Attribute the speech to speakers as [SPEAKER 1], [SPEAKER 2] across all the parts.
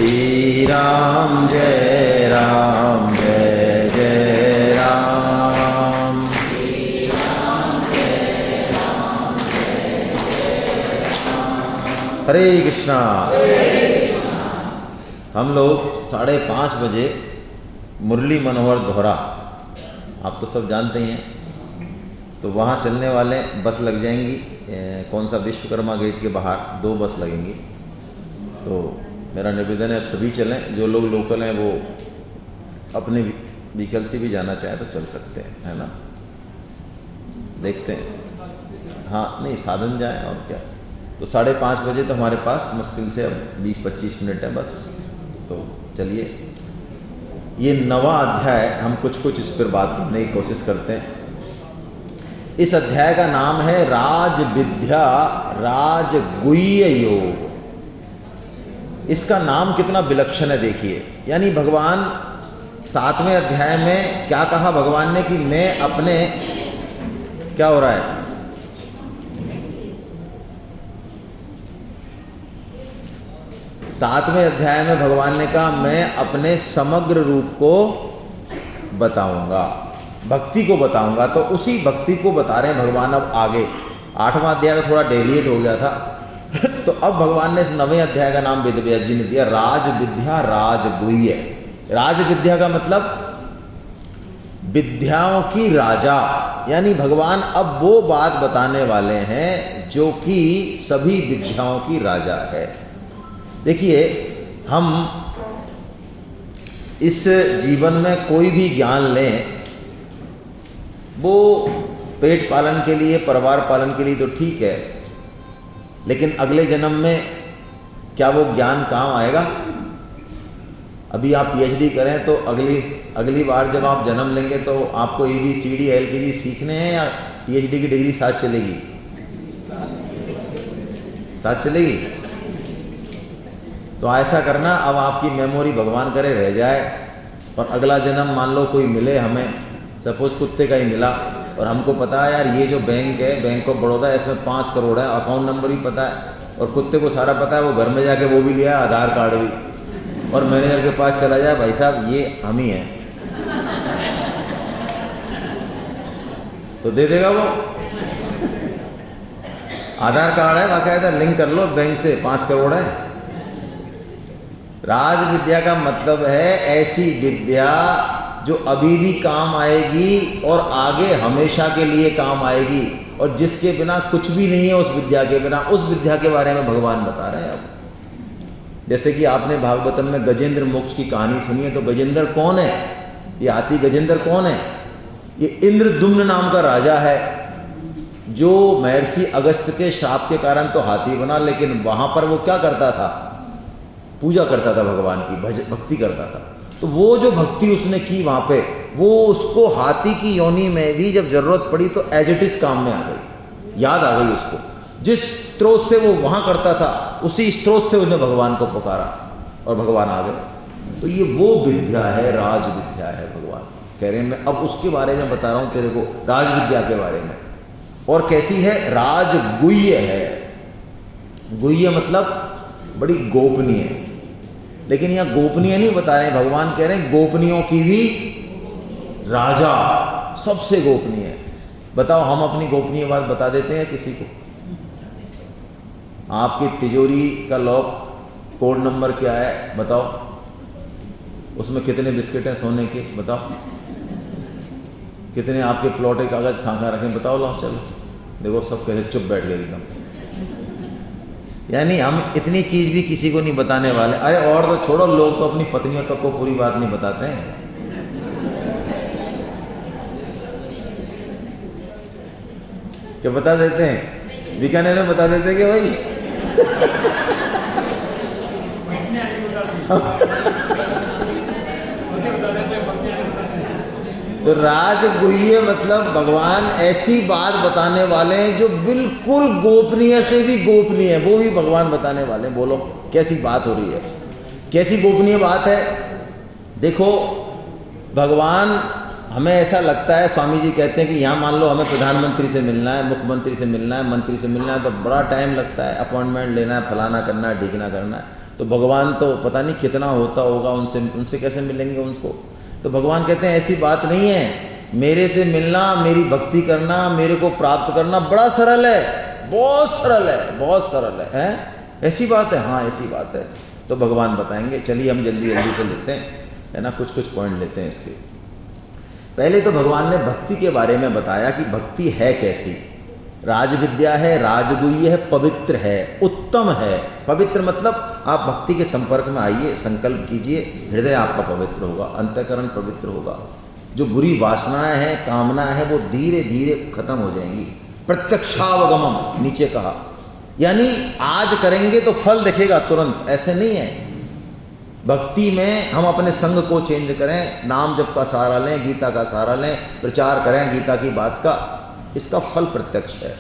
[SPEAKER 1] श्री राम जय राम जय जय राम। हरे कृष्णा। हम लोग 5:30 बजे मुरली मनोहर दोहरा, आप तो सब जानते ही हैं, तो वहाँ चलने वाले बस लग जाएंगी। कौन सा विश्वकर्मा गेट के बाहर 2 बस लगेंगी। तो मेरा निवेदन है अब सभी चलें, जो लोग लोकल हैं वो अपने व्हीकल से भी जाना चाहे तो चल सकते हैं, है ना। देखते हैं, हाँ नहीं साधन जाए और क्या। तो 5:30 बजे तो हमारे पास मुश्किल से अब 20-25 मिनट है बस। तो चलिए, ये 9वां अध्याय, हम कुछ इस पर बात करने की कोशिश करते हैं। इस अध्याय का नाम है राज विद्या राजगुह्य योग। इसका नाम कितना विलक्षण है देखिए। यानी भगवान 7वें अध्याय में क्या कहा भगवान ने कि मैं अपने, क्या हो रहा है, सातवें अध्याय में भगवान ने कहा मैं अपने समग्र रूप को बताऊंगा, भक्ति को बताऊंगा। तो उसी भक्ति को बता रहे हैं भगवान अब आगे। 8वां अध्याय तो थोड़ा डेविएट हो गया था तो अब भगवान ने इस 9वें अध्याय का नाम वेद व्यास जी ने दिया राज विद्या राजगुह्य। राज विद्या का मतलब विद्याओं की राजा, यानी भगवान अब वो बात बताने वाले हैं जो कि सभी विद्याओं की राजा है। देखिए, हम इस जीवन में कोई भी ज्ञान लें, वो पेट पालन के लिए, परिवार पालन के लिए तो ठीक है, लेकिन अगले जन्म में क्या वो ज्ञान काम आएगा? अभी आप पीएचडी करें तो अगली बार जब आप जन्म लेंगे तो आपको ABCD LKG सीखने हैं या पीएचडी की डिग्री साथ चलेगी? साथ चलेगी। तो ऐसा करना, अब आपकी मेमोरी भगवान करे रह जाए और अगला जन्म मान लो कोई मिले हमें, सपोज कुत्ते का ही मिला, और हमको पता है यार ये जो बैंक है, बैंक ऑफ बड़ौदा, इसमें 5 करोड़ है, अकाउंट नंबर भी पता है और कुत्ते को सारा पता है, वो घर में जाके वो भी लिया, आधार कार्ड भी, और मैनेजर के पास चला जाए, भाई साहब ये हम ही हैं, तो दे देगा वो। आधार कार्ड है बाकायदा, लिंक कर लो बैंक से, 5 करोड़ है। राज विद्या का मतलब है ऐसी विद्या जो अभी भी काम आएगी और आगे हमेशा के लिए काम आएगी, और जिसके बिना कुछ भी नहीं है उस विद्या के बिना। उस विद्या के बारे में भगवान बता रहे हैं। अब जैसे कि आपने भागवतम में गजेंद्र मोक्ष की कहानी सुनी है, तो गजेंद्र कौन है? ये हाथी गजेंद्र कौन है? ये इंद्रदुम्न नाम का राजा है, जो महर्षि अगस्त्य के श्राप के कारण तो हाथी बना, लेकिन वहां पर वो क्या करता था? पूजा करता था, भगवान की भक्ति करता था। तो वो जो भक्ति उसने की वहां पे, वो उसको हाथी की योनि में भी जब जरूरत पड़ी तो एज इट इज काम में आ गई, याद आ गई उसको। जिस स्रोत से वो वहां करता था, उसी स्रोत से उसने भगवान को पुकारा और भगवान आ गए। तो ये वो विद्या है, राज विद्या है। भगवान कह रहे हैं मैं अब उसके बारे में बता रहा हूं तेरे को, राज विद्या के बारे में। और कैसी है? राजगुह्य है। गुह्य मतलब बड़ी गोपनीय, लेकिन यहाँ गोपनीय नहीं बता रहे हैं, भगवान कह रहे हैं गोपनीयों की भी राजा, सबसे गोपनीय। बताओ, हम अपनी गोपनीय बात बता देते हैं किसी को? आपकी तिजोरी का लॉक कोड नंबर क्या है बताओ, उसमें कितने बिस्किट हैं सोने के बताओ, कितने आपके प्लॉट के कागज कहाँ रखें बताओ, लो चलो। देखो सब कैसे चुप बैठ गए एकदम। यानी हम इतनी चीज भी किसी को नहीं बताने वाले। अरे और तो छोड़ो, लोग तो अपनी पत्नियों तक को पूरी बात नहीं बताते हैं। क्या बता देते हैं? बीकानेर में बता देते हैं कि भाई तो राजगुह्य मतलब भगवान ऐसी बात बताने वाले हैं जो बिल्कुल गोपनीय से भी गोपनीय है, वो भी भगवान बताने वाले हैं। बोलो कैसी बात हो रही है, कैसी गोपनीय बात है। देखो भगवान, हमें ऐसा लगता है, स्वामी जी कहते हैं कि यहाँ मान लो हमें प्रधानमंत्री से मिलना है, मुख्यमंत्री से मिलना है, मंत्री से मिलना है, तो बड़ा टाइम लगता है, अपॉइंटमेंट लेना है, फलाना करना है, ढीकना करना है। तो भगवान तो पता नहीं कितना होता होगा, उनसे कैसे मिलेंगे उनको। तो भगवान कहते हैं ऐसी बात नहीं है, मेरे से मिलना, मेरी भक्ति करना, मेरे को प्राप्त करना बड़ा सरल है, बहुत सरल है, बहुत सरल है? ऐसी बात है? हाँ ऐसी बात है। तो भगवान बताएंगे। चलिए हम जल्दी जल्दी से लेते हैं, है ना, कुछ कुछ पॉइंट लेते हैं इसके। पहले तो भगवान ने भक्ति के बारे में बताया कि भक्ति है कैसी। राजविद्या है, राजगुह्य है, पवित्र है, उत्तम है। पवित्र मतलब आप भक्ति के संपर्क में आइए, संकल्प कीजिए, हृदय आपका पवित्र होगा, अंतःकरण पवित्र होगा। जो बुरी वासनाएं हैं, कामनाएं हैं, वो धीरे धीरे खत्म हो जाएंगी। प्रत्यक्षावगमम नीचे कहा, यानी आज करेंगे तो फल दिखेगा तुरंत, ऐसे नहीं है। भक्ति में हम अपने संग को चेंज करें, नाम जप का सहारा लें, गीता का सहारा लें, प्रचार करें गीता की बात का, इसका फल प्रत्यक्ष है,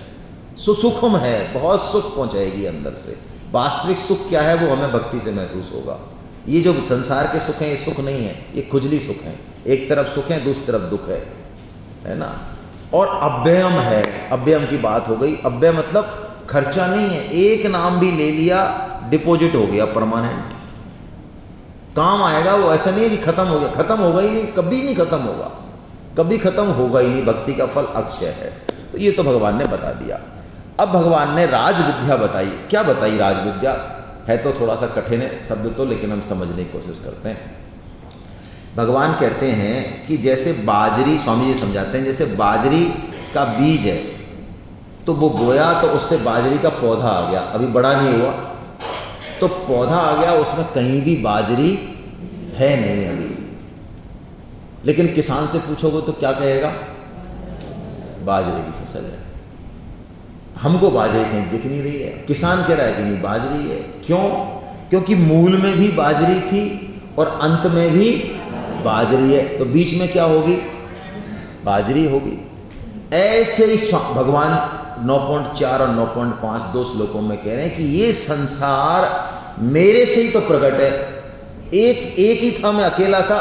[SPEAKER 1] सुसुखम है, बहुत सुख पहुंचाएगी अंदर से। वास्तविक सुख क्या है वो हमें भक्ति से महसूस होगा। ये जो संसार के सुख हैं ये सुख नहीं है, ये खुजली सुख हैं। एक तरफ सुख है, दूसरी तरफ दुख है ना। और अव्ययम है, अव्ययम की बात हो गई। अव्यय मतलब खर्चा नहीं है, एक नाम भी ले लिया डिपॉजिट हो गया, परमानेंट काम आएगा वो। ऐसा नहीं है कि खत्म हो गया, खत्म होगा ही नहीं, कभी नहीं खत्म होगा, कभी खत्म होगा ही नहीं। भक्ति का फल अक्षय है। तो ये तो भगवान ने बता दिया। अब भगवान ने राजविद्या बताई। क्या बताई राजविद्या? है तो थोड़ा सा कठिन है शब्द तो, लेकिन हम समझने की कोशिश करते हैं। भगवान कहते हैं कि जैसे बाजरी, स्वामी जी समझाते हैं, जैसे बाजरी का बीज है तो वो बोया तो उससे बाजरी का पौधा आ गया, अभी बड़ा नहीं हुआ तो पौधा आ गया, उसमें कहीं भी बाजरी है नहीं अभी। लेकिन किसान से पूछोगे तो क्या कहेगा? बाजरे की फसल है। हमको बाजरी कहीं दिख नहीं रही है, किसान कह रहा है कि नहीं बाजरी है। क्यों? क्योंकि मूल में भी बाजरी थी और अंत में भी बाजरी है, तो बीच में क्या होगी? बाजरी होगी। ऐसे ही भगवान 9.4 और 9.5 दो श्लोकों में कह रहे हैं कि ये संसार मेरे से ही तो प्रकट है। एक ही था, मैं अकेला था,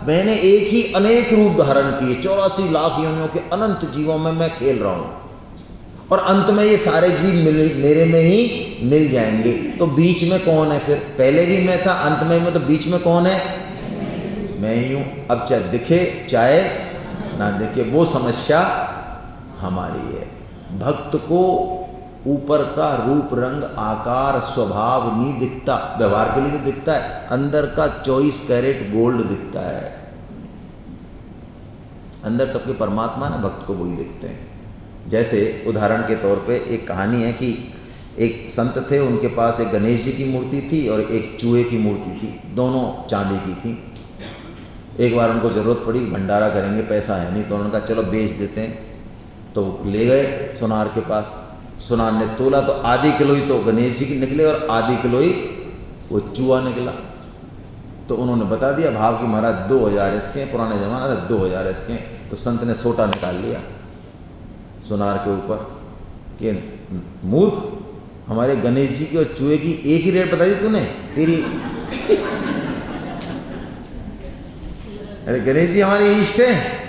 [SPEAKER 1] मैंने एक ही अनेक रूप धारण किए, 84 लाख योनियों के अनंत जीवों में मैं खेल रहा हूं, और अंत में ये सारे जीव मेरे में ही मिल जाएंगे। तो बीच में कौन है फिर? पहले भी मैं था, अंत में मैं, तो बीच में कौन है? मैं ही हूं। अब चाहे दिखे चाहे ना दिखे, वो समस्या हमारी है। भक्त को ऊपर का रूप रंग आकार स्वभाव नहीं दिखता, व्यवहार के लिए तो दिखता है, अंदर का 24 कैरेट गोल्ड दिखता है। अंदर सबके परमात्मा ना, भक्त को वही दिखते हैं। जैसे उदाहरण के तौर पे एक कहानी है कि एक संत थे, उनके पास एक गणेश जी की मूर्ति थी और एक चूहे की मूर्ति थी, दोनों चांदी की थी। एक बार उनको ज़रूरत पड़ी, भंडारा करेंगे, पैसा है नहीं, तो उन्होंने कहा चलो बेच देते हैं। तो ले गए सुनार के पास, सुनार ने तोला तो आधी किलो ही तो गणेश जी की निकले और आधी किलो ही वो चूहा निकला। तो उन्होंने बता दिया भाव कि महाराज 2000 इसके, पुराने जमाना था 2000 इसके। तो संत ने सोटा निकाल लिया सुनार के ऊपर कि मूर्ख, हमारे गणेश जी की और चूहे की एक ही रेट बताई तूने, तेरी अरे गणेश जी हमारे इष्ट हैं,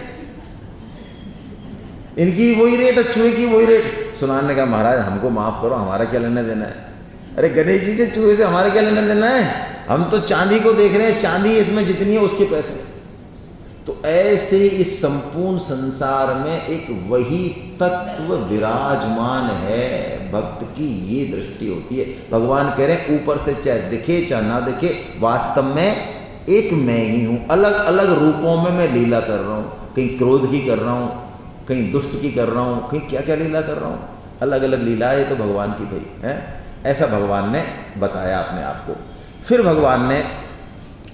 [SPEAKER 1] इनकी वही रेट और चूहे की वही रेट। सुनार ने कहा महाराज हमको माफ करो, हमारा क्या लेना देना है? अरे गणेश जी से चूहे से हमारा क्या लेना देना है? हम तो चांदी को देख रहे हैं, चांदी इसमें जितनी है उसके पैसे। तो ऐसे इस संपूर्ण संसार में एक वही तत्व विराजमान है। भक्त की ये दृष्टि होती है। भगवान कह रहे हैं ऊपर से चाहे दिखे चाहे ना दिखे, वास्तव में एक मैं ही हूं। अलग अलग रूपों में मैं लीला कर रहा हूं, कहीं क्रोध की कर रहा हूं, कहीं दुष्ट की कर रहा हूं, कहीं क्या क्या लीला कर रहा हूं, अलग अलग लीलाएं तो भगवान की भाई है। ऐसा भगवान ने बताया अपने आप को। फिर भगवान ने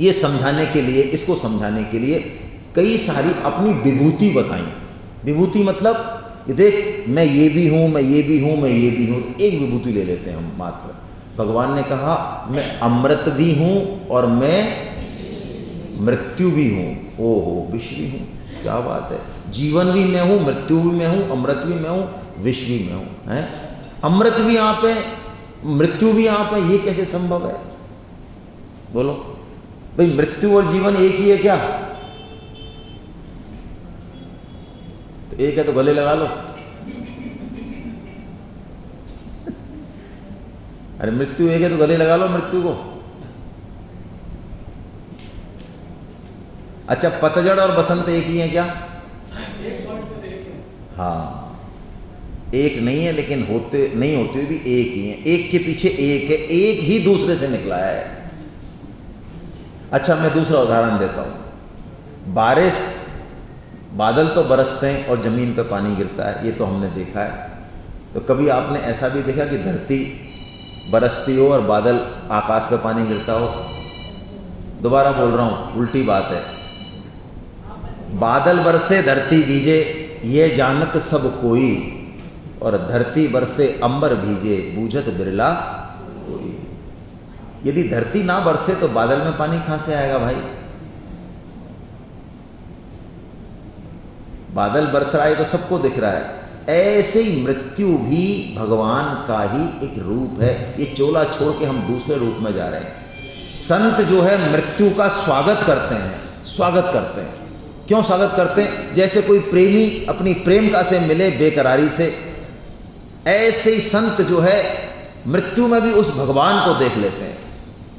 [SPEAKER 1] ये समझाने के लिए, इसको समझाने के लिए कई सारी अपनी विभूति बताई। विभूति मतलब कि देख मैं ये भी हूं, मैं ये भी हूं, मैं ये भी हूं। एक विभूति ले लेते हैं हम मात्र। भगवान ने कहा मैं अमृत भी हूं और मैं मृत्यु भी हूं। ओहो, विष भी हूं, क्या बात है। जीवन भी मैं हूं, मृत्यु भी मैं हूं, अमृत भी मैं हूं, विष भी मैं हूं। है अमृत भी आप है, मृत्यु भी आप है, ये कैसे संभव है? बोलो भाई, मृत्यु और जीवन एक ही है क्या? तो एक है तो गले लगा लो। अरे मृत्यु एक है तो गले लगा लो मृत्यु को। अच्छा, पतझड़ और बसंत एक ही है क्या? हाँ, एक नहीं है, लेकिन होते नहीं होते हुए भी एक ही है। एक के पीछे एक है, एक ही दूसरे से निकला है। अच्छा, मैं दूसरा उदाहरण देता हूँ। बारिश, बादल तो बरसते हैं और ज़मीन पर पानी गिरता है, ये तो हमने देखा है। तो कभी आपने ऐसा भी देखा कि धरती बरसती हो और बादल आकाश पे पानी गिरता हो? दोबारा बोल रहा हूँ, उल्टी बात है। बादल बरसे धरती भीजे, ये जानत सब कोई, और धरती बरसे अंबर भीजे, बूझत बिरला कोई। यदि धरती ना बरसे तो बादल में पानी कहां से आएगा भाई? बादल बरस रहा है तो सबको दिख रहा है। ऐसे ही मृत्यु भी भगवान का ही एक रूप है। ये चोला छोड़ के हम दूसरे रूप में जा रहे हैं। संत जो है मृत्यु का स्वागत करते हैं, स्वागत करते हैं। क्यों स्वागत करते हैं? जैसे कोई प्रेमी अपनी प्रेमिका से मिले बेकरारी से, ऐसे ही संत जो है मृत्यु में भी उस भगवान को देख लेते हैं।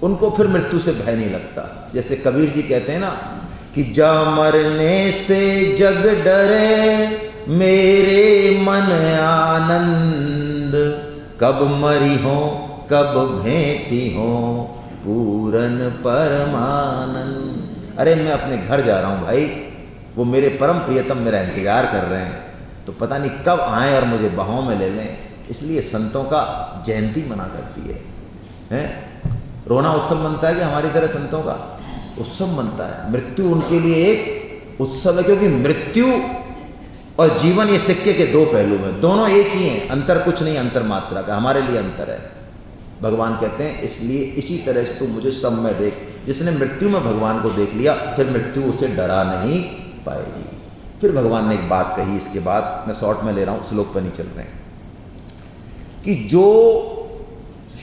[SPEAKER 1] उनको फिर मृत्यु से भय नहीं लगता। जैसे कबीर जी कहते हैं ना कि जा मरने से जग डरे, मेरे मन आनंद, कब मरी हो कब भेंटी हो, पूरन परमानंद। अरे मैं अपने घर जा रहा हूं भाई, वो मेरे परम प्रियतम मेरा इंतजार कर रहे हैं, तो पता नहीं कब आए और मुझे बाहों में ले लें। इसलिए संतों का जयंती मना करती है? रोना उत्सव मनता है कि हमारी तरह संतों का उत्सव मनता है? मृत्यु उनके लिए एक उत्सव है, क्योंकि मृत्यु और जीवन ये सिक्के के दो पहलू हैं, दोनों एक ही हैं, अंतर कुछ नहीं, अंतर मात्रा का। हमारे लिए अंतर है। भगवान कहते हैं इसलिए इसी तरह से तू मुझे सब में देख। जिसने मृत्यु में भगवान को देख लिया, फिर मृत्यु उसे डरा नहीं पाएगी। फिर भगवान ने एक बात कही, इसके बाद मैं शॉर्ट में ले रहा हूं, श्लोक पर नहीं चल रहे हैं, कि जो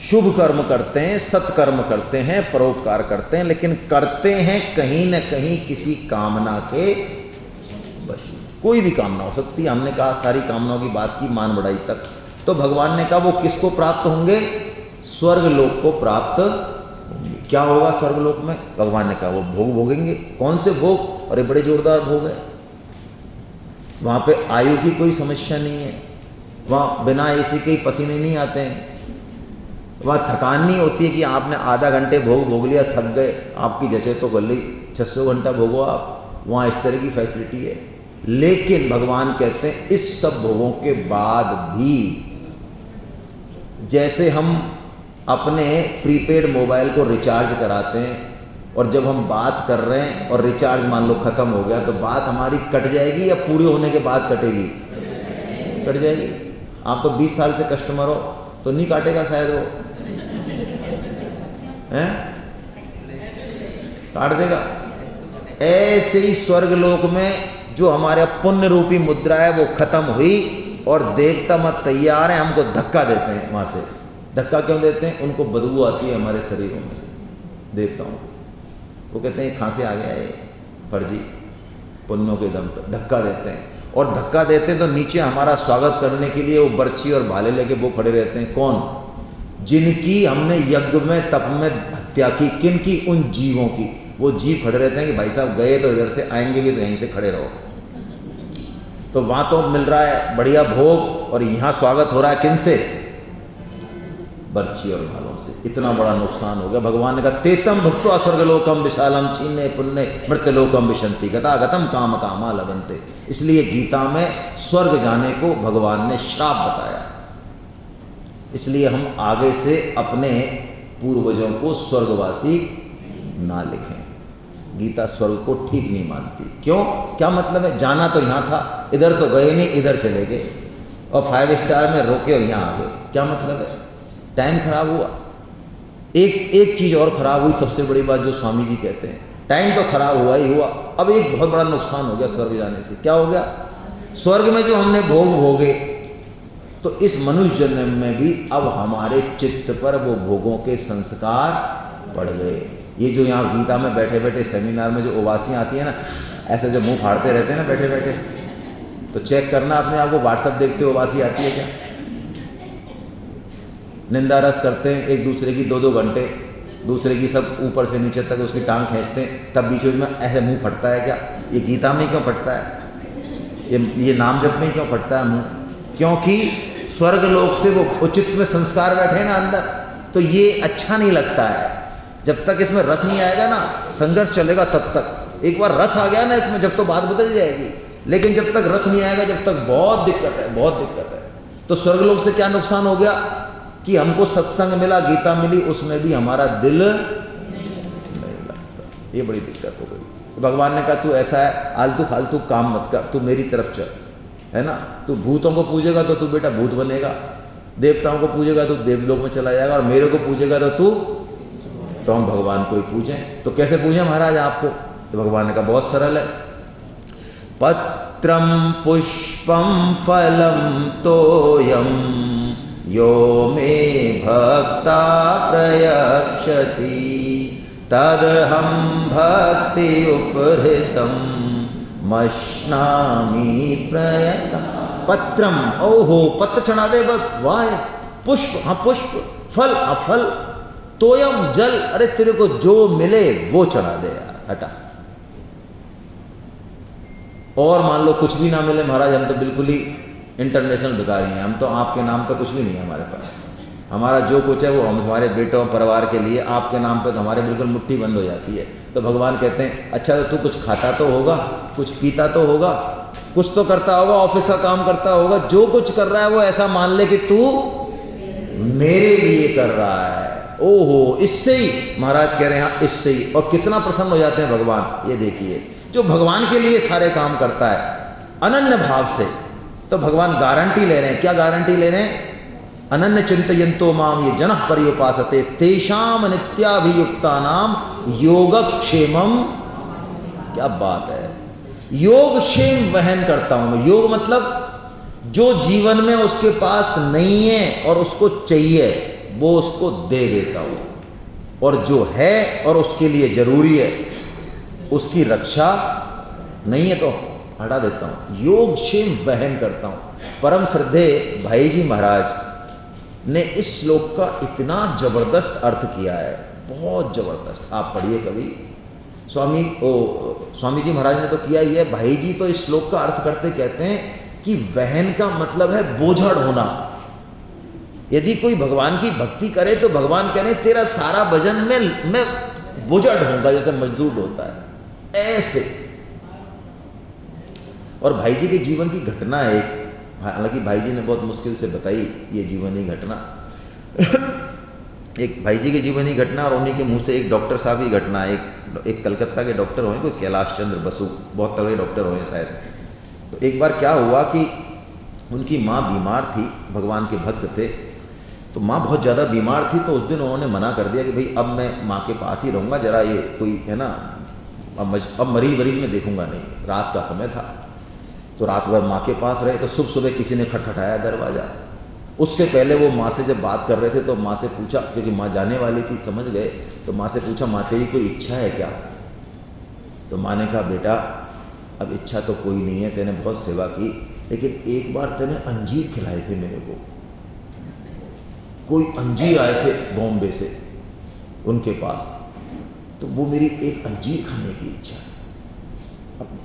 [SPEAKER 1] शुभ कर्म करते हैं, सत्कर्म करते हैं, परोपकार करते हैं, लेकिन करते हैं कहीं न कहीं किसी कामना के बस। कोई भी कामना हो सकती है, हमने कहा सारी कामनाओं की बात की, मान बढ़ाई तक। तो भगवान ने कहा वो किसको प्राप्त होंगे? स्वर्ग लोक को प्राप्त होंगे। क्या होगा स्वर्ग लोक में? भगवान ने कहा वो भोग भोगेंगे। कौन से भोग? अरे बड़े जोरदार भोग है। वहाँ पे आयु की कोई समस्या नहीं है, वहाँ बिना एसी के ही पसीने नहीं आते हैं, वहाँ थकान नहीं होती है कि आपने आधा घंटे भोग भोग लिया, थक गए, आपकी जचे तो कर ली, 600 घंटा भोगो आप। वहाँ इस तरह की फैसिलिटी है। लेकिन भगवान कहते हैं इस सब भोगों के बाद भी, जैसे हम अपने प्रीपेड मोबाइल को रिचार्ज कराते हैं, और जब हम बात कर रहे हैं और रिचार्ज मान लो खत्म हो गया, तो बात हमारी कट जाएगी या पूरी होने के बाद कटेगी? कट जाएगी। आप तो 20 साल से कस्टमर हो, तो नहीं काटेगा शायद वो, हैं? काट देगा। ऐसे ही स्वर्ग लोक में जो हमारे पुण्य रूपी मुद्रा है वो खत्म हुई, और देवता मत तैयार है, हमको धक्का देते हैं वहां से। धक्का क्यों देते हैं? उनको बदबू आती है हमारे शरीरों में से, देवताओं को। वो कहते हैं खांसी आ गया है, फर्जी पुण्यों के दम पर धक्का देते हैं। और धक्का देते हैं तो नीचे हमारा स्वागत करने के लिए वो बर्छी और भाले लेके वो खड़े रहते हैं। कौन? जिनकी हमने यज्ञ में तप में हत्या की। किन की? उन जीवों की। वो जीव खड़े रहते हैं कि भाई साहब गए तो इधर से, आएंगे भी तो यहीं से खड़े रहो। तो वहां तो मिल रहा है बढ़िया भोग, और यहाँ स्वागत हो रहा है किनसे? बर्छी और भालों से। इतना बड़ा नुकसान हो गया। भगवान ने कहा तेतम भुक्त्वा स्वर्गलोकम विशालम छीने पुण्य मृत्यलोकम विशंति गतागतम काम कामा लभन्ते। इसलिए गीता में स्वर्ग जाने को भगवान ने श्राप बताया। इसलिए हम आगे से अपने पूर्वजों को स्वर्गवासी ना लिखें। गीता स्वर्ग को ठीक नहीं मानती। क्यों? क्या मतलब है? जाना तो यहाँ था, इधर तो गए नहीं, इधर चले गए, और 5 स्टार में रोके और यहाँ आ गए। क्या मतलब है? टाइम खराब हुआ। एक चीज और खराब हुई, सबसे बड़ी बात जो स्वामी जी कहते हैं, टाइम तो खराब हुआ ही हुआ, अब एक बहुत बड़ा नुकसान हो गया स्वर्ग जाने से। क्या हो गया? स्वर्ग में जो हमने भोग भोगे, तो इस मनुष्य जन्म में भी अब हमारे चित्त पर वो भोगों के संस्कार पड़ गए। ये जो यहाँ गीता में बैठे बैठे सेमिनार में जो उबासियाँ आती है ना, ऐसे जो मुंह फाड़ते रहते हैं ना बैठे बैठे, तो चेक करना अपने आप को, व्हाट्सएप देखते हो उबासी आती है क्या? निंदा रस करते हैं एक दूसरे की 2-2 घंटे, दूसरे की सब ऊपर से नीचे तक उसकी टांग खींचते हैं, तब बीच में ऐसे मुंह फटता है क्या? ये गीता में क्यों फटता है? ये नाम जप में क्यों फटता है मुंह? क्योंकि स्वर्ग लोक से वो उचित में संस्कार बैठे ना अंदर, तो ये अच्छा नहीं लगता है। जब तक इसमें रस नहीं आएगा ना, संघर्ष चलेगा तब तक। एक बार रस आ गया ना इसमें, जब तो बात बदल जाएगी। लेकिन जब तक रस नहीं आएगा, जब तक बहुत दिक्कत है, बहुत दिक्कत है। तो स्वर्गलोक से क्या नुकसान हो गया कि हमको सत्संग मिला, गीता मिली, उसमें भी हमारा दिल नहीं लगता। ये बड़ी दिक्कत हो गई। तो भगवान ने कहा तू ऐसा है, आलतू फालतू काम मत कर, तू मेरी तरफ चल, है ना। तू भूतों को पूजेगा तो तू बेटा भूत बनेगा, देवताओं को पूजेगा तो देवलोक में चला जाएगा, और मेरे को पूजेगा तो हम भगवान को ही पूजें। तो कैसे पूजें महाराज आपको? तो भगवान ने कहा बहुत सरल है। पत्रम पुष्पम फलम तोयम यो मे भक्ता प्रयक्षति तदहं भक्ति उपहृतम मश्नामि प्रयतम। पत्रम, ओहो पत्र चढ़ा दे बस, वाह। पुष्प, हाँ पुष्प, फल, हाँ फल, तोयम जल, अरे तेरे को जो मिले वो चढ़ा दे यार, हटा। और मान लो कुछ भी ना मिले महाराज, हम तो बिल्कुल ही इंटरनेशनल भिखारी हैं, हम तो आपके नाम पे कुछ भी नहीं है हमारे पास। हमारा जो कुछ है वो हम हमारे बेटों परिवार के लिए, आपके नाम पे तो हमारे बिल्कुल मुट्ठी बंद हो जाती है। तो भगवान कहते हैं अच्छा तो तू कुछ खाता तो होगा, कुछ पीता तो होगा, कुछ तो करता होगा, ऑफिस का काम करता होगा, जो कुछ कर रहा है वो ऐसा मान ले कि तू मेरे लिए कर रहा है। ओहो, इससे ही महाराज कह रहे हैं, हाँ इससे ही। और कितना प्रसन्न हो जाते हैं भगवान, ये देखिए। जो भगवान के लिए सारे काम करता है अनन्य भाव से, तो भगवान गारंटी ले रहे हैं। क्या गारंटी ले रहे हैं? अनन्य चिंतयन्तो माम ये जनः पर्युपासते तेषाम नित्याभियुक्तानाम योगक्षेमम। क्या बात है, योगक्षेम वहन करता हूं मैं। योग मतलब जो जीवन में उसके पास नहीं है और उसको चाहिए वो उसको दे देता हूं, और जो है और उसके लिए जरूरी है उसकी रक्षा नहीं है तो हटा देता हूं। योगक्षेम वहन करता हूं। परम श्रद्धेय भाई जी महाराज ने इस श्लोक का इतना जबरदस्त अर्थ किया है, बहुत जबरदस्त। आप पढ़िए कभी। स्वामी जी महाराज ने तो किया ही है, भाई जी तो इस श्लोक का अर्थ करते कहते हैं कि वहन का मतलब है बोझड़ होना। यदि कोई भगवान की भक्ति करे तो भगवान कह रहे तेरा सारा वजन में मैं बोझड़ होऊंगा, जैसे मजदूर होता है ऐसे। और भाई जी के जीवन की घटना है एक, हालांकि भाई जी ने बहुत मुश्किल से बताई ये जीवनी घटना। एक भाई जी की जीवनी घटना, और उन्हीं के मुंह से एक डॉक्टर साहब की घटना। एक कलकत्ता के डॉक्टर हुए, कोई कैलाश चंद्र बसु, बहुत तगड़े डॉक्टर हुए शायद। तो एक बार क्या हुआ कि उनकी माँ बीमार थी, भगवान के भक्त थे। तो माँ बहुत ज़्यादा बीमार थी, तो उस दिन उन्होंने मना कर दिया कि भाई अब मैं माँ के पास ही रहूँगा, जरा ये कोई है ना, अब मरीज में देखूँगा नहीं। रात का समय था, तो रात भर माँ के पास रहे। तो सुबह सुबह किसी ने खटखटाया दरवाज़ा। उससे पहले वो माँ से जब बात कर रहे थे तो माँ से पूछा, क्योंकि माँ जाने वाली थी, समझ गए, तो माँ से पूछा माँ तेरी कोई इच्छा है क्या? तो माँ ने कहा बेटा अब इच्छा तो कोई नहीं है, तेने बहुत सेवा की, लेकिन एक बार तेने अंजीर खिलाए थे मेरे को। कोई अंजीर आए थे बॉम्बे से उनके पास, तो वो मेरी एक अंजीर खाने की इच्छा है।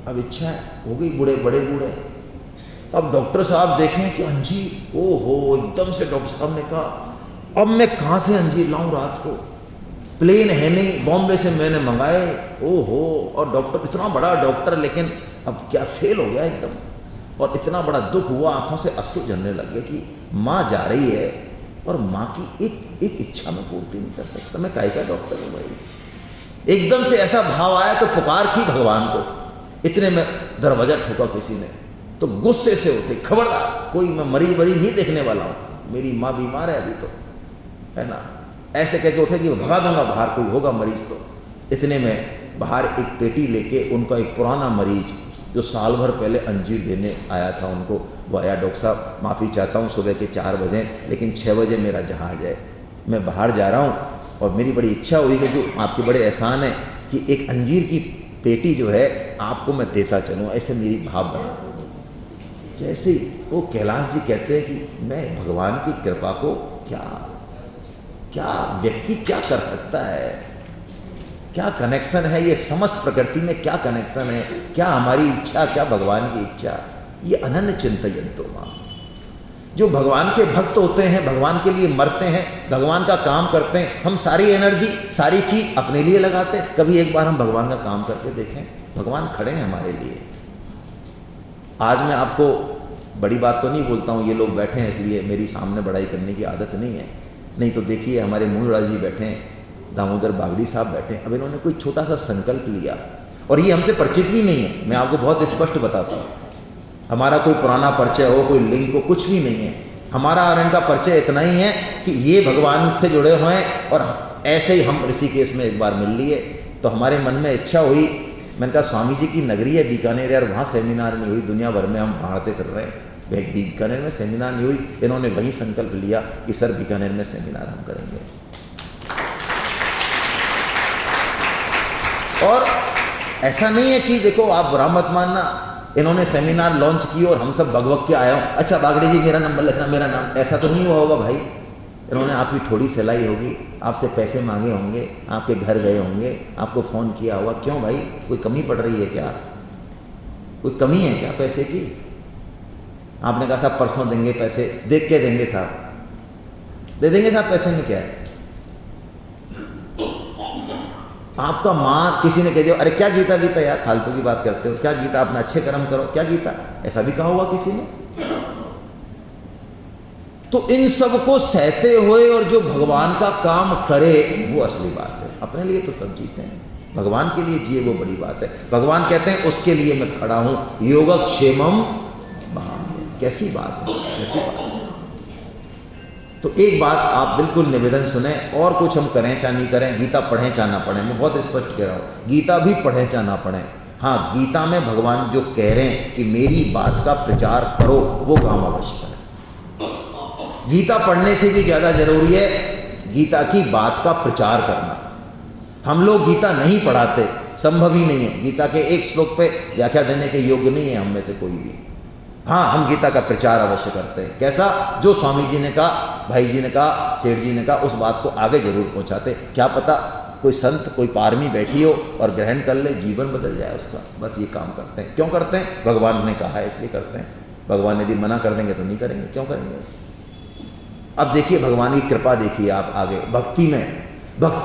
[SPEAKER 1] अब इच्छा हो गई, बड़े बूढ़े। अब डॉक्टर साहब देखें कि अंजीर, ओहो, एकदम से डॉक्टर साहब ने कहा अब मैं कहाँ से अंजीर लाऊं? रात को प्लेन है नहीं, बॉम्बे से मैंने मंगाए, ओहो। और डॉक्टर इतना बड़ा डॉक्टर, लेकिन अब क्या फेल हो गया एकदम। और इतना बड़ा दुख हुआ, आंखों से आंसू झरने लग गए कि माँ जा रही है और माँ की एक इच्छा में पूर्ति नहीं कर सकता, मैं काहे का डॉक्टर हूँ भाई। एकदम से ऐसा भाव आया तो पुकार की भगवान को। इतने में दरवाजा ठोका किसी ने, तो गुस्से से उठे, खबरदार कोई मैं मरीज नहीं देखने वाला हूँ, मेरी माँ बीमार है अभी तो, है ना। ऐसे कह के उठे कि भगा दूंगा बाहर, कोई होगा मरीज तो। इतने में बाहर एक पेटी लेके उनका एक पुराना मरीज जो साल भर पहले अंजीर देने आया था उनको, वो आया। डॉक्टर साहब माफ़ी चाहता हूँ, सुबह के 4 बजे, लेकिन 6 बजे मेरा जहाज़ है, मैं बाहर जा रहा हूँ और मेरी बड़ी इच्छा हुई कि जो आपके बड़े एहसान है कि एक अंजीर की पेटी जो है आपको मैं देता चलूँ, ऐसे मेरी भाव बना। जैसे ही वो कैलाश जी कहते हैं कि मैं भगवान की कृपा को क्या व्यक्ति क्या कर सकता है, क्या कनेक्शन है ये समस्त प्रकृति में, क्या कनेक्शन है, क्या हमारी इच्छा, क्या भगवान की इच्छा, ये अनन्य चिंतन तो मां। जो भगवान के भक्त होते हैं, भगवान के लिए मरते हैं, भगवान का काम करते हैं, हम सारी एनर्जी, सारी चीज अपने लिए लगाते हैं। कभी एक बार हम भगवान का काम करके देखें, भगवान खड़े हैं हमारे लिए। आज मैं आपको बड़ी बात तो नहीं बोलता हूँ, ये लोग बैठे हैं इसलिए, मेरी सामने बड़ाई करने की आदत नहीं है। नहीं तो देखिए हमारे मूलराज जी बैठे हैं, दामोदर बागड़ी साहब बैठे हैं। अब इन्होंने कोई छोटा सा संकल्प लिया और ये हमसे परिचित भी नहीं है। मैं आपको बहुत स्पष्ट बताता हूँ, हमारा कोई पुराना परिचय हो, कोई लिंक हो, कुछ भी नहीं है। हमारा और इनका परिचय इतना ही है कि ये भगवान से जुड़े हुए हैं और ऐसे ही हम ऋषिकेश में एक बार मिल लिए तो हमारे मन में इच्छा हुई। मैंने कहा स्वामी जी की नगरी है बीकानेर यार, वहाँ सेमिनार नहीं हुई, दुनिया भर में हम भाड़ते फिर रहे हैं, बीकानेर में सेमिनार नहीं हुई। इन्होंने वही संकल्प लिया कि सर बीकानेर में सेमिनार हम करेंगे। और ऐसा नहीं है कि देखो आप बुरा मत मानना, इन्होंने सेमिनार लॉन्च की और हम सब भगवत के आए हो, अच्छा बागड़ी जी मेरा नंबर लिखना, मेरा नाम, ऐसा तो नहीं हुआ होगा भाई। इन्होंने आपकी थोड़ी सिलाई होगी, आपसे पैसे मांगे होंगे, आपके घर गए होंगे, आपको फ़ोन किया होगा। क्यों भाई, कोई कमी पड़ रही है क्या, कोई कमी है क्या पैसे की? आपने कहा साहब परसों देंगे पैसे, देख के देंगे साहब, दे देंगे साहब, पैसे में क्या है। आपका माँ किसी ने कह दिया अरे क्या गीता गीता यार फालतू की बात करते हो, क्या गीता, अपना अच्छे कर्म करो, क्या गीता, ऐसा भी कहा हुआ किसी ने। तो इन सब को सहते हुए और जो भगवान का काम करे वो असली बात है। अपने लिए तो सब जीते हैं, भगवान के लिए जिए वो बड़ी बात है। भगवान कहते हैं उसके लिए मैं खड़ा हूं, योगक्षेमम। कैसी बात है, कैसी बात है। तो एक बात आप बिल्कुल निवेदन सुने, और कुछ हम करें चाहे नहीं करें, गीता पढ़ें चाहे ना पढ़ें, मैं बहुत स्पष्ट कह रहा हूँ, गीता भी पढ़ें चाहे ना पढ़ें। हाँ, गीता में भगवान जो कह रहे हैं कि मेरी बात का प्रचार करो, वो काम अवश्य करें। गीता पढ़ने से भी ज़्यादा जरूरी है गीता की बात का प्रचार करना। हम लोग गीता नहीं पढ़ाते, संभव ही नहीं है। गीता के एक श्लोक पे व्याख्या देने के योग्य नहीं है हम में से कोई भी। हाँ, हम गीता का प्रचार अवश्य करते हैं। कैसा, जो स्वामी जी ने कहा, भाई जी ने कहा, सेठ जी ने कहा, उस बात को आगे जरूर पहुंचाते। क्या पता कोई संत, कोई पारमी बैठी हो और ग्रहण कर ले, जीवन बदल जाए उसका। बस ये काम करते हैं। क्यों करते हैं? भगवान ने कहा है इसलिए करते हैं। भगवान यदि मना कर देंगे तो नहीं करेंगे, क्यों करेंगे। अब देखिए भगवान की कृपा देखिए आप आगे। भक्ति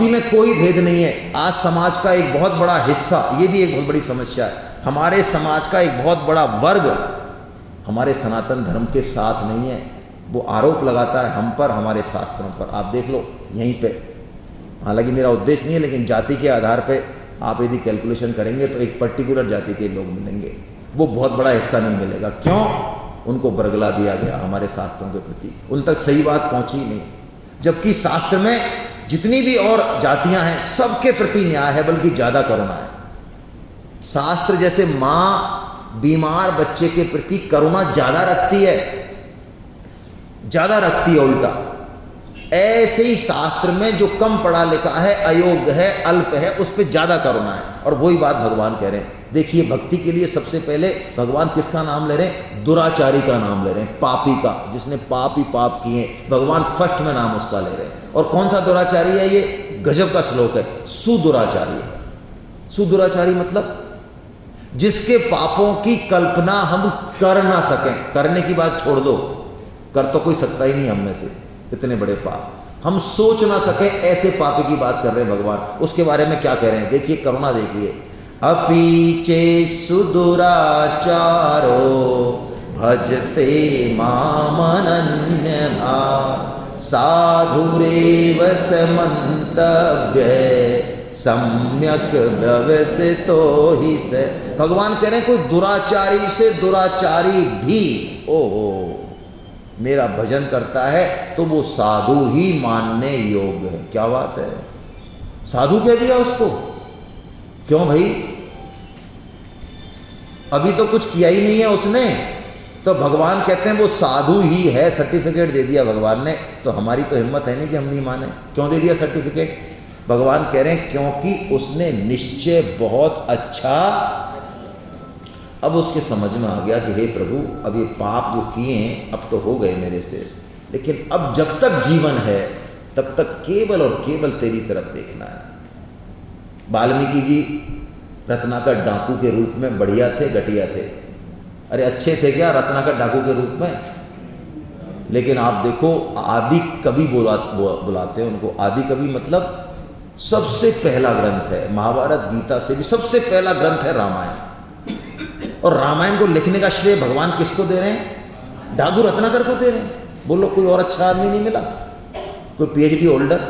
[SPEAKER 1] में कोई भेद नहीं है। आज समाज का एक बहुत बड़ा हिस्सा, ये भी एक बहुत बड़ी समस्या है, हमारे समाज का एक बहुत बड़ा वर्ग हमारे सनातन धर्म के साथ नहीं है। वो आरोप लगाता है हम पर, हमारे शास्त्रों पर। आप देख लो यहीं पे, हालांकि मेरा उद्देश्य नहीं है, लेकिन जाति के आधार पे आप यदि कैलकुलेशन करेंगे तो एक पर्टिकुलर जाति के लोग मिलेंगे, वो बहुत बड़ा हिस्सा नहीं मिलेगा। क्यों? उनको बरगला दिया गया हमारे शास्त्रों के प्रति, उन तक सही बात पहुंची नहीं। जबकि शास्त्र में जितनी भी और जातियां हैं सबके प्रति न्याय है, बल्कि ज़्यादा करुणा है। शास्त्र जैसे माँ बीमार बच्चे के प्रति करुणा ज़्यादा रखती है उल्टा, ऐसे ही शास्त्र में जो कम पढ़ा लिखा है, अयोग्य है, अल्प है, उस पर ज़्यादा करुणा है। और वही बात भगवान कह रहे हैं। देखिए भक्ति के लिए सबसे पहले भगवान किसका नाम ले रहे हैं? दुराचारी का नाम ले रहे हैं, पापी का, जिसने पाप ही पाप किए, भगवान फर्स्ट में नाम उसका ले रहे हैं। और कौन सा दुराचारी है? ये गजब का श्लोक है, सुदुराचारी है। सुदुराचारी मतलब जिसके पापों की कल्पना हम कर ना सकें। करने की बात छोड़ दो, कर तो कोई सकता ही नहीं हम में से, इतने बड़े पाप हम सोच ना सके, ऐसे पापी की बात कर रहे हैं भगवान। उसके बारे में क्या कह रहे हैं? देखिए करुणा देखिए। अपीचे सुदुराचारो भजते मामनन्यथा साधुरेव समन्तव्य सम्यक व्यवसितो ही से। भगवान कह रहे हैं कोई दुराचारी से दुराचारी भी मेरा भजन करता है तो वो साधु ही मानने योग्य है। क्या बात है, साधु कह दिया उसको। क्यों भाई, अभी तो कुछ किया ही नहीं है उसने, तो भगवान कहते हैं वो साधु ही है, सर्टिफिकेट दे दिया भगवान ने। तो हमारी तो हिम्मत है नहीं कि हम नहीं माने। क्यों दे दिया सर्टिफिकेट? भगवान कह रहे हैं क्योंकि उसने निश्चय बहुत अच्छा। अब उसके समझ में आ गया कि हे प्रभु, अब ये पाप जो किए हैं अब तो हो गए मेरे से, लेकिन अब जब तक जीवन है तब तक केवल और केवल तेरी तरफ देखना है। वाल्मीकि जी रत्नाकर डाकू के रूप में बढ़िया थे, घटिया थे? अरे अच्छे थे क्या रत्नाकर डाकू के रूप में? लेकिन आप देखो आदि कवि बुलाते हैं उनको। आदि कवि मतलब सबसे पहला ग्रंथ है, महाभारत गीता से भी सबसे पहला ग्रंथ है रामायण। और रामायण को लिखने का श्रेय भगवान किसको दे रहे हैं? डाकू रत्नाकर को दे रहे हैं। बोलो कोई और अच्छा आदमी नहीं मिला? कोई पीएचडी होल्डर?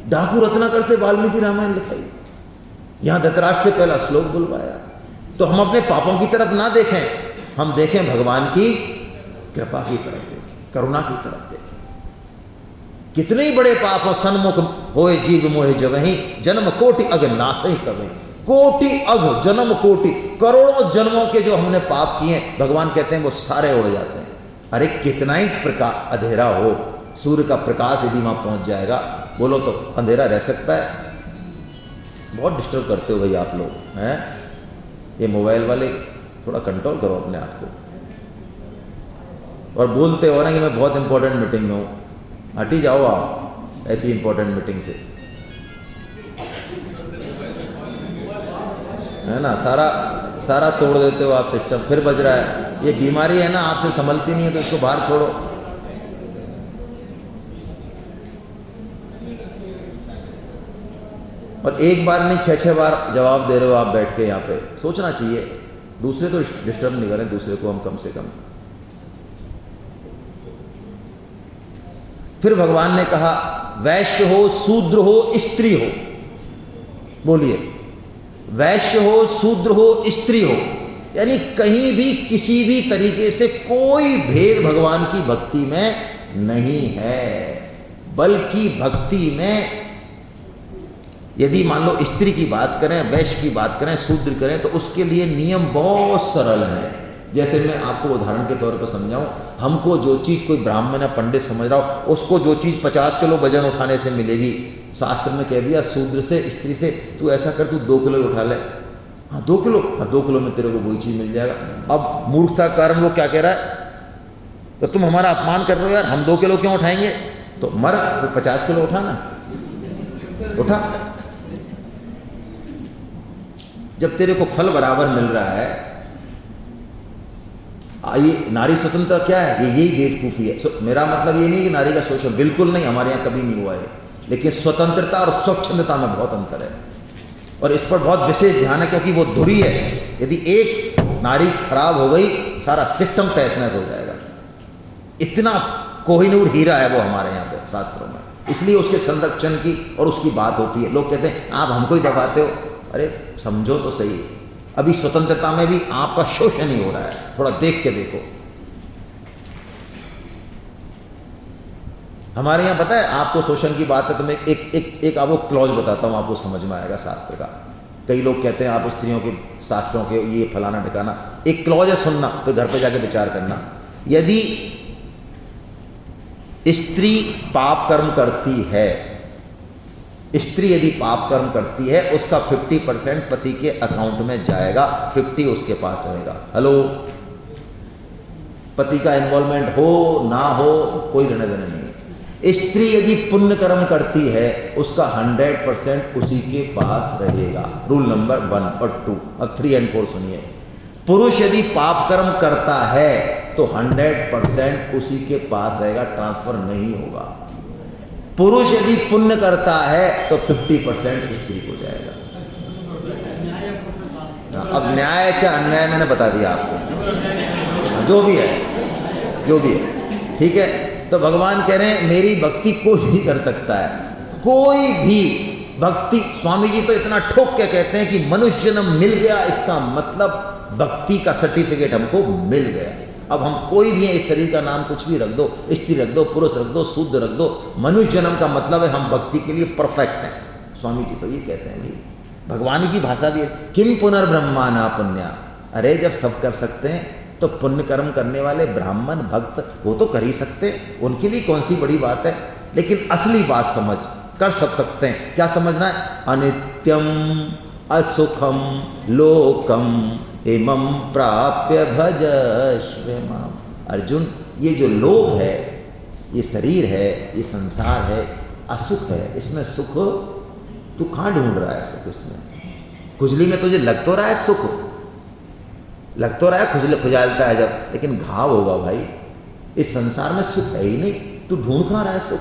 [SPEAKER 1] डाकू रत्नाकर से वाल्मीकि रामायण लिखाई, यहां धृतराष्ट्र से पहला श्लोक बुलवाया। तो हम अपने पापों की तरफ ना देखें, हम देखें भगवान की कृपा की तरफ, देखें करुणा की तरफ देखें। कितने ही बड़े पाप हो सन्मुख होए जीव मोहे जवहीं, जन्म कोटि अग नासहि कवि। कोटि अग जन्म कोटि, करोड़ों जन्मों के जो हमने पाप किए भगवान कहते हैं वो सारे उड़ जाते हैं। अरे कितना ही प्रकाश अंधेरा हो, सूर्य का प्रकाश यदि वहां पहुंच जाएगा, बोलो तो अंधेरा रह सकता है? बहुत डिस्टर्ब करते हो भाई आप लोग हैं। ये मोबाइल वाले थोड़ा कंट्रोल करो अपने आप को। और बोलते हो ना कि मैं बहुत इंपॉर्टेंट मीटिंग में हूँ, हटी जाओ आप ऐसी इंपॉर्टेंट मीटिंग से, है ना। सारा तोड़ देते हो आप सिस्टम, फिर बज रहा है। ये बीमारी है ना, आपसे संभलती नहीं है तो इसको बाहर छोड़ो। और एक बार नहीं 6-6 बार जवाब दे रहे हो आप बैठ के यहाँ पे। सोचना चाहिए, दूसरे को डिस्टर्ब नहीं करें, दूसरे को हम कम से कम। फिर भगवान ने कहा वैश्य हो, शूद्र हो, स्त्री हो। बोलिए, वैश्य हो, शूद्र हो, स्त्री हो, यानी कहीं भी किसी भी तरीके से कोई भेद भगवान की भक्ति में नहीं है। बल्कि भक्ति में यदि मान लो स्त्री की बात करें, वैश्य की बात करें, शूद्र करें, तो उसके लिए नियम बहुत सरल है। जैसे मैं आपको उदाहरण के तौर पर समझाऊं, हमको जो चीज़ कोई ब्राह्मण या पंडित समझ रहा हो, उसको जो चीज़ 50 किलो वजन उठाने से मिलेगी, शास्त्र में कह दिया शूद्र से, स्त्री से तू ऐसा कर, तू 2 किलो उठा ले। हाँ 2 किलो, हाँ 2 किलो में तेरे को वही चीज़ मिल जाएगा। अब मूर्खता कारण वो क्या कह रहा है, तो तुम हमारा अपमान कर रहे हो यार, हम 2 किलो क्यों उठाएंगे? तो मर, वो 50 किलो उठाना, उठा। जब तेरे को फल बराबर मिल रहा है, ये नारी स्वतंत्रता क्या है? ये यही बेवकूफ़ी है। मेरा मतलब ये नहीं कि नारी का शोषण, बिल्कुल नहीं, हमारे यहाँ कभी नहीं हुआ है। लेकिन स्वतंत्रता और स्वच्छंदता में बहुत अंतर है, और इस पर बहुत विशेष ध्यान है, क्योंकि वो धुरी है। यदि एक नारी खराब हो गई, सारा सिस्टम तहस नहस हो जाएगा। इतना कोहिनूर हीरा है वो हमारे यहाँ पे शास्त्रों में, इसलिए उसके संरक्षण की और उसकी बात होती है। लोग कहते हैं आप हमको ही दबाते हो। अरे समझो तो सही, अभी स्वतंत्रता में भी आपका शोषण ही हो रहा है, थोड़ा देख के देखो। हमारे यहाँ पता है, आपको शोषण की बात है तो मैं एक आपको क्लॉज बताता हूँ, आपको समझ में आएगा शास्त्र का। कई लोग कहते हैं आप स्त्रियों के शास्त्रों के ये फलाना ठिकाना, एक क्लॉज है, सुनना तो घर पे जाके विचार करना। यदि स्त्री पाप कर्म करती है, स्त्री यदि पाप कर्म करती है, उसका 50% पति के अकाउंट में जाएगा, 50 उसके पास रहेगा। हेलो, पति का इन्वॉल्वमेंट हो ना हो कोई लेना देना नहीं है। स्त्री यदि पुण्य कर्म करती है, उसका 100% उसी के पास रहेगा। रूल नंबर 1 और 2। अब 3 और 4 सुनिए। पुरुष यदि पाप कर्म करता है तो 100% उसी के पास रहेगा, ट्रांसफर नहीं होगा। पुरुष यदि पुण्य करता है तो 50% स्त्री को जाएगा। अब न्याय चाहे अन्याय मैंने बता दिया आपको, जो भी है, ठीक है। तो भगवान कह रहे हैं मेरी भक्ति कोई भी कर सकता है, कोई भी भक्ति। स्वामी जी तो इतना ठोक के कहते हैं कि मनुष्य जन्म मिल गया, इसका मतलब भक्ति का सर्टिफिकेट हमको मिल गया। अब हम कोई भी है, इस शरीर का नाम कुछ भी रख दो, स्त्री रख दो, पुरुष रख दो, शूद्र रख दो, मनुष्य जन्म का मतलब है हम भक्ति के लिए परफेक्ट हैं। स्वामी जी तो ये कहते हैं, भाई भगवान की भाषा भी है, किम पुनर्ब्रह्मा ना पुण्या। अरे जब सब कर सकते हैं तो पुण्य कर्म करने वाले ब्राह्मण भक्त वो तो कर ही सकते हैं, उनके लिए कौन सी बड़ी बात है। लेकिन असली बात समझ कर सब सकते हैं। क्या समझना है? अनित्यम असुखम लोकम इमं प्राप्य भजस्व माम। अर्जुन, ये जो लोक है ये शरीर है, ये संसार है, असुख है, इसमें सुख तू कहाँ ढूंढ रहा है? सुख इसमें खुजली में तुझे लग तो रहा है, सुख लग तो रहा है, खुजली खुजालता है जब, लेकिन घाव होगा भाई। इस संसार में सुख है ही नहीं, तू ढूंढ कहाँ रहा है सुख?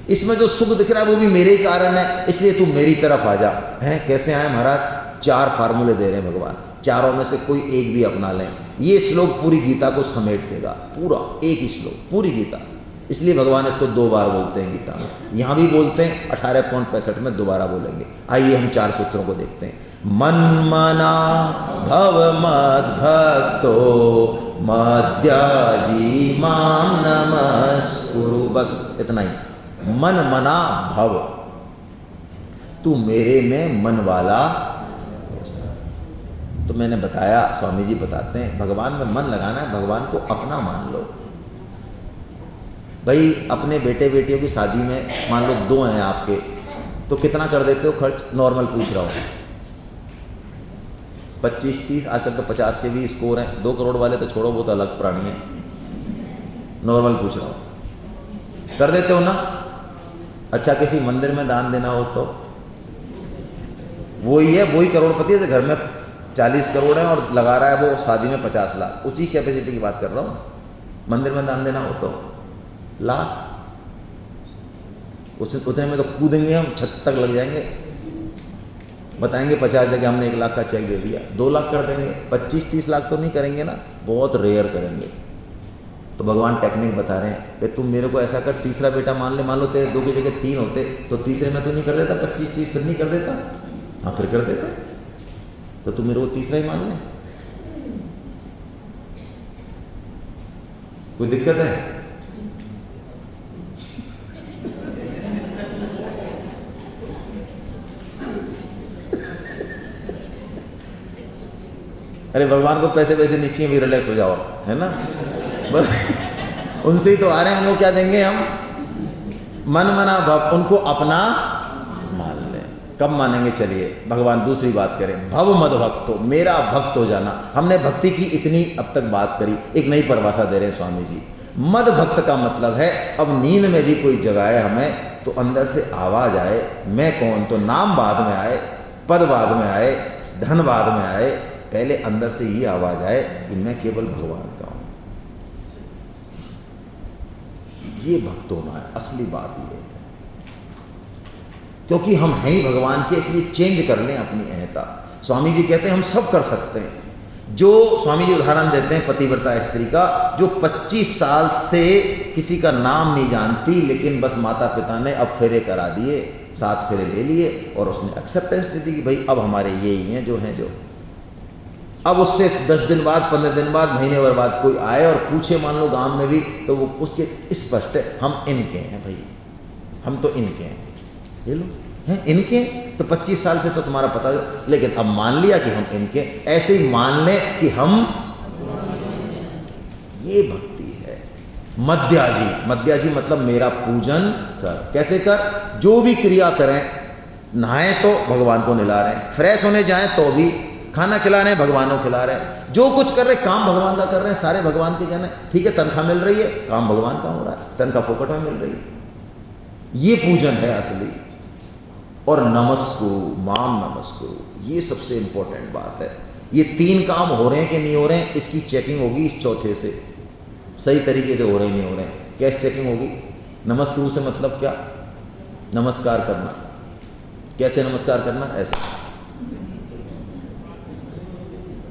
[SPEAKER 1] इसमें जो सुख दिख रहा है वो भी मेरे ही कारण है, इसलिए तू मेरी तरफ आ जा। हैं कैसे आए महाराज? 4 फार्मूले दे रहे हैं भगवान, चारों में से कोई एक भी अपना लें। ये श्लोक पूरी गीता को समेट देगा, पूरा एक ही श्लोक, पूरी गीता। इसलिए भगवान इसको 2 बार बोलते हैं गीता में, यहाँ भी बोलते हैं, 18.65 में दोबारा बोलेंगे। आइए हम 4 सूत्रों को देखते हैं। मन मना भव मद भक्तो मद्याजी माम नमस्कुरु। बस इतना ही। मन मना भव, तू मेरे में मन वाला। तो मैंने बताया, स्वामी जी बताते हैं, भगवान में मन लगाना है, भगवान को अपना मान लो। भाई अपने बेटे बेटियों की शादी में मान लो 2 हैं आपके, तो कितना कर देते हो खर्च? नॉर्मल पूछ रहा हूँ, 25-30, आजकल तो 50 के भी स्कोर हैं। 2 करोड़ वाले तो छोड़ो, वो तो अलग प्राणी है। नॉर्मल पूछ रहा हूँ, कर देते हो ना? अच्छा किसी मंदिर में दान देना हो तो वही है, वही करोड़पति है। घर में 40 करोड़ है और लगा रहा है वो शादी में 50 लाख, उसी कैपेसिटी की बात कर रहा हूँ। मंदिर में दान देना हो तो लाख, उतने में तो कूदेंगे हम, छत तक लग जाएंगे। बताएंगे 50 जगह हमने 1 लाख का चेक दे दिया, 2 लाख कर देंगे। 25-30 लाख तो नहीं करेंगे ना, बहुत रेयर करेंगे। तो भगवान टेक्निक बता रहे हैं कि तुम मेरे को ऐसा कर, तीसरा बेटा मान ले, मान लो तेरे 2 की जगह 3 होते, तो तीसरे में तो नहीं कर देता 25-30, फिर नहीं कर देता? हाँ फिर कर देता। तो तुम मेरे को तीसरा ही मान ले, कोई दिक्कत है? अरे भगवान को पैसे वैसे नहीं चाहिए, भी रिलैक्स हो जाओ, है ना? बस उनसे ही तो आ रहे हैं, हमको क्या देंगे हम? मन मना भव, उनको अपना मान लें। कब मानेंगे? चलिए भगवान दूसरी बात करें, भव मद भक्तो, मेरा भक्त हो जाना। हमने भक्ति की इतनी अब तक बात करी, एक नई परिभाषा दे रहे हैं स्वामी जी। मद भक्त का मतलब है, अब नींद में भी कोई जगाए हमें तो अंदर से आवाज आए, मैं कौन? तो नाम बाद में आए, पद बाद में आए, धन बाद में आए, पहले अंदर से ये आवाज आए कि मैं केवल भगवान का हूं। ये भक्त होना है, असली बात ये है। क्योंकि हम हैं ही भगवान के, इसलिए चेंज कर लें अपनी अहंता। स्वामी जी कहते हैं हम सब कर सकते हैं। जो स्वामी जी उदाहरण देते हैं पतिव्रता स्त्री का, जो 25 साल से किसी का नाम नहीं जानती, लेकिन बस माता पिता ने अब फेरे करा दिए, 7 फेरे ले लिए और उसने एक्सेप्टेंस दे दी कि भाई अब हमारे ये ही हैं जो हैं जो। अब उससे 10 दिन बाद, 15 दिन बाद, महीने भर बाद कोई आए और पूछे, मान लो गांव में भी, तो वो उसके स्पष्ट है हम इनके हैं भाई, हम तो इनके हैं। ये लो हैं इनके, तो 25 साल से तो तुम्हारा पता, लेकिन अब मान लिया कि हम इनके, ऐसे ही मान लें कि हम, ये भक्ति है। मद्याजी, मद्याजी मतलब मेरा पूजन कर। कैसे कर? जो भी क्रिया करें, नहाएं तो भगवान को नहला रहे हैं, फ्रेश होने जाएं तो भी, खाना खिला रहे हैं भगवान को खिला रहे हैं, जो कुछ कर रहे हैं काम भगवान का कर रहे हैं, सारे भगवान के जन है। ठीक है तनख्वाह मिल रही है, काम भगवान का हो रहा है, तनख्वाह फोकट में मिल रही है। ये पूजन है असली। और नमस्कुरु, माम नमस्कुरु, ये सबसे इंपॉर्टेंट बात है। ये 3 काम हो रहे हैं कि नहीं हो रहे हैं, इसकी चेकिंग होगी इस चौथे से, सही तरीके से हो रहे नहीं हो रहे हैं। कैसे चेकिंग होगी? नमस्कुरु से मतलब क्या? नमस्कार करना। कैसे नमस्कार करना? ऐसे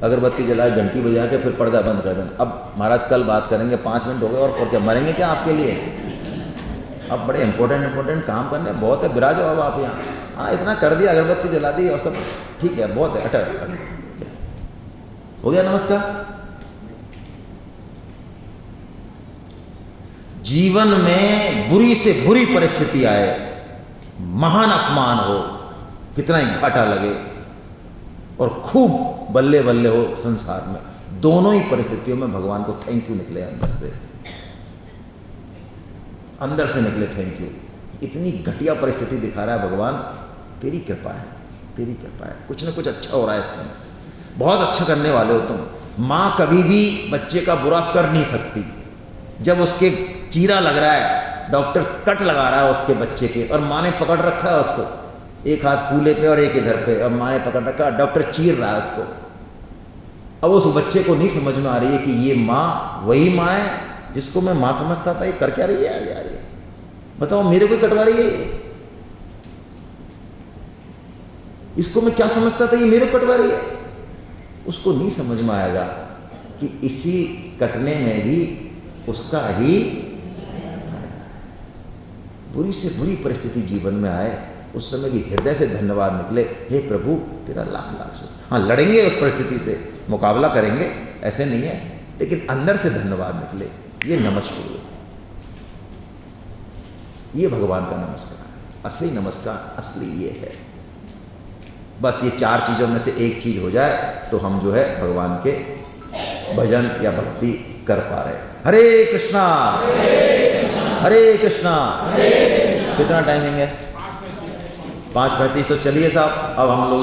[SPEAKER 1] अगरबत्ती जलाए, घंटी बजा के फिर पर्दा बंद कर देना। अब महाराज कल बात करेंगे, 5 मिनट हो गए और क्या मरेंगे क्या आपके लिए? अब बड़े इंपॉर्टेंट काम करने बहुत है, बिराजो अब आप यहाँ। हाँ इतना कर दिया, अगरबत्ती जला दी और सब ठीक है, बहुत है, अटक हो गया नमस्कार। जीवन में बुरी से बुरी परिस्थिति आए, महान अपमान हो, कितना ही घाटा लगे और खूब बल्ले बल्ले हो संसार में, दोनों ही परिस्थितियों में भगवान को थैंक यू निकले अंदर से निकले थैंक यू। इतनी घटिया परिस्थिति दिखा रहा है भगवान, तेरी कृपा है, तेरी कृपा है, कुछ ना कुछ अच्छा हो रहा है इसमें, बहुत अच्छा करने वाले हो तुम। माँ कभी भी बच्चे का बुरा कर नहीं सकती। जब उसके चीरा लग रहा है डॉक्टर कट लगा रहा है उसके बच्चे के, और माँ ने पकड़ रखा है उसको, एक हाथ फूले पे और एक इधर पे, और माँ ने पकड़ रखा है, डॉक्टर चीर रहा है उसको। अब उस बच्चे को नहीं समझ में आ रही है कि ये माँ वही माँ है जिसको मैं माँ समझता था, ये कर क्या रही है यार, ये बताओ, मेरे को कटवा रही है इसको मैं क्या समझता था, ये मेरे को कटवा रही है। उसको नहीं समझ में आएगा कि इसी कटने में भी उसका ही फायदा है। बुरी से बुरी परिस्थिति जीवन में आए, उस समय भी हृदय से धन्यवाद निकले, हे प्रभु तेरा लाख लाख से। हाँ, लड़ेंगे उस परिस्थिति से, मुकाबला करेंगे, ऐसे नहीं है, लेकिन अंदर से धन्यवाद निकले, ये नमस्कार, ये भगवान का नमस्कार, असली नमस्कार असली ये है। बस ये 4 चीज़ों में से एक चीज़ हो जाए तो हम जो है भगवान के भजन या भक्ति कर पा रहे। हरे कृष्णा हरे कृष्णा। कितना टाइमिंग है? 5:35। तो चलिए साहब, अब हम लोग